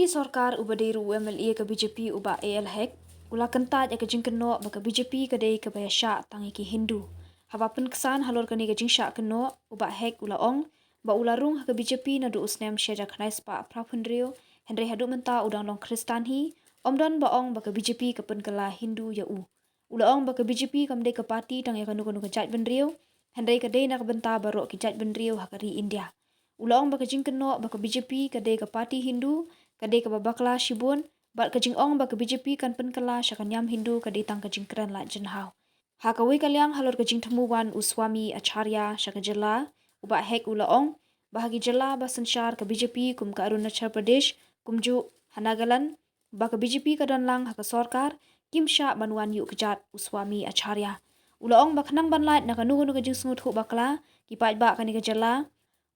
Sarkar ubaderu MLA ke BJP uba AL hek, ula kentaj ke jingkeno baka BJP kedai ke baya Shah tangi ki Hindu. Haba kesan halor kani ke jing Shah keno uba hek ula ong, ba ula Rung ke BJP Naduh usnem syeja khnais pa prapundrio, Henry hadu menta udang long Khristan hi, omdon ba ong baka BJP ke Pynkylla Hindu ya u. Ula ong baka BJP kamde ke parti tangi kanu ke jaj benrio, Henry kedai nak benta barok ki jaj benrio hakari India. Ula ong baka jingkeno baka BJP kedai ke parti Hindu, kadai ke babakla shibun, bat ke jing ong baka BJP kan Pynkylla syakan yam Hindu kadai tang ke jing keren la jenhau. Hakawi kalyang halor ke jing temuwan uswami acharya syaka jela, uba hek ula ong, bahagi jela basan syar ke BJP kum ke Arunachal Pradesh, kumju Hanagalan, baka BJP ke donlang haka Sarkar, kim Shah banuan yuk kejat uswami acharya. Ula ong bak nang banlait nak anu ke jing sungut huk bakla, kipat bak kani ke jela,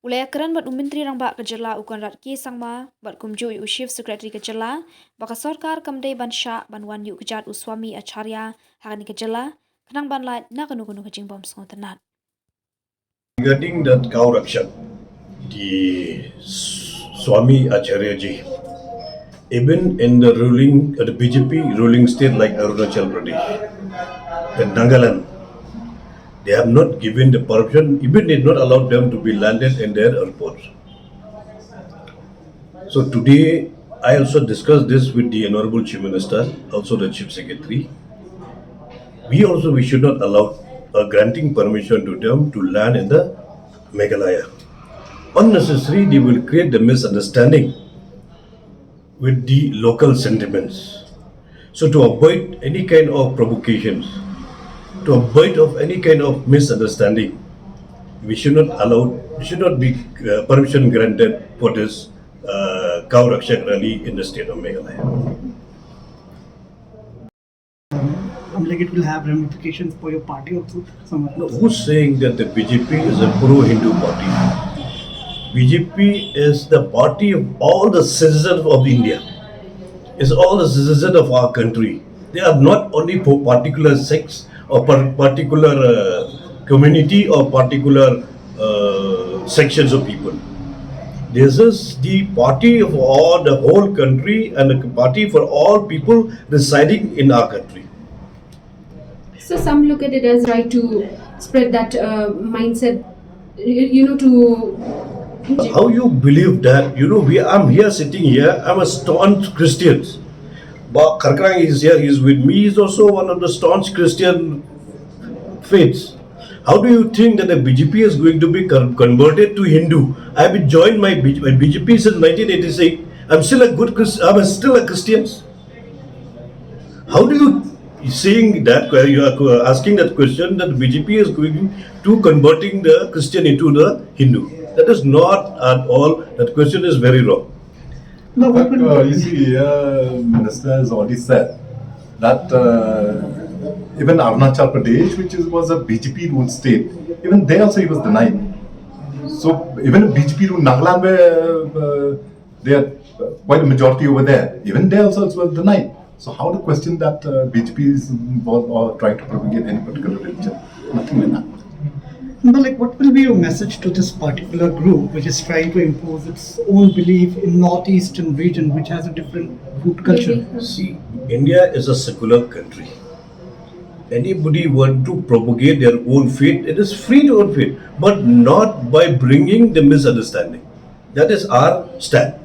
ulaya keren bat menteri rang bak kejela ukan rat ki sangma bat kumju yu chief secretary kejela baka Sarkar kamdei ban Shah banwan yu kejat uswami acharya hakani kejela kenang ban lait nak kanu kejing bom sengot tenat. Regarding that cow action, the Swami Acharya ji, even in the BJP ruling state like Arunachal Pradesh and Nagaland, they have not given the permission, even did not allow them to be landed in their airports. So today, I also discussed this with the Honorable Chief Minister, also the Chief Secretary. We should not allow granting permission to them to land in the Meghalaya. Unnecessarily, they will create the misunderstanding with the local sentiments. So to avoid any kind of provocations, to avoid of any kind of misunderstanding, we should not be permission granted for this cow rakshak rally in the state of Meghalaya. Like it will have ramifications for your party also? No, who's saying that the BJP is a pro-Hindu party? BJP is the party of all the citizens of India. It's all the citizens of our country. They are not only for particular sects or particular community or particular sections of people. This is the party of all the whole country and a party for all people residing in our country. So some look at it as right to spread that mindset, to... How you believe that? I'm here sitting here, I'm a staunch Christian. But Kharkrang is here, he's with me, he's also one of the staunch Christian faiths. How do you think that the BJP is going to be converted to Hindu? I have been joined my BJP since 1986. I'm still a Christian. How do you saying that you are asking that question that BJP is going to converting the Christian into the Hindu? That is not at all. That question is very wrong. No, but you see, Minister has already said that even Arunachal Pradesh, which was a BJP ruled state, even there also he was denied. So even BJP ruled Nagaland, they are quite a majority over there. Even there also it was denied. So how to question that BJP is involved or trying to propagate any particular religion? Nothing like that. No, like what will be your message to this particular group which is trying to impose its own belief in northeastern region which has a different root culture? See, India is a secular country. Anybody want to propagate their own faith, it is free to own faith, but not by bringing the misunderstanding. That is our stand.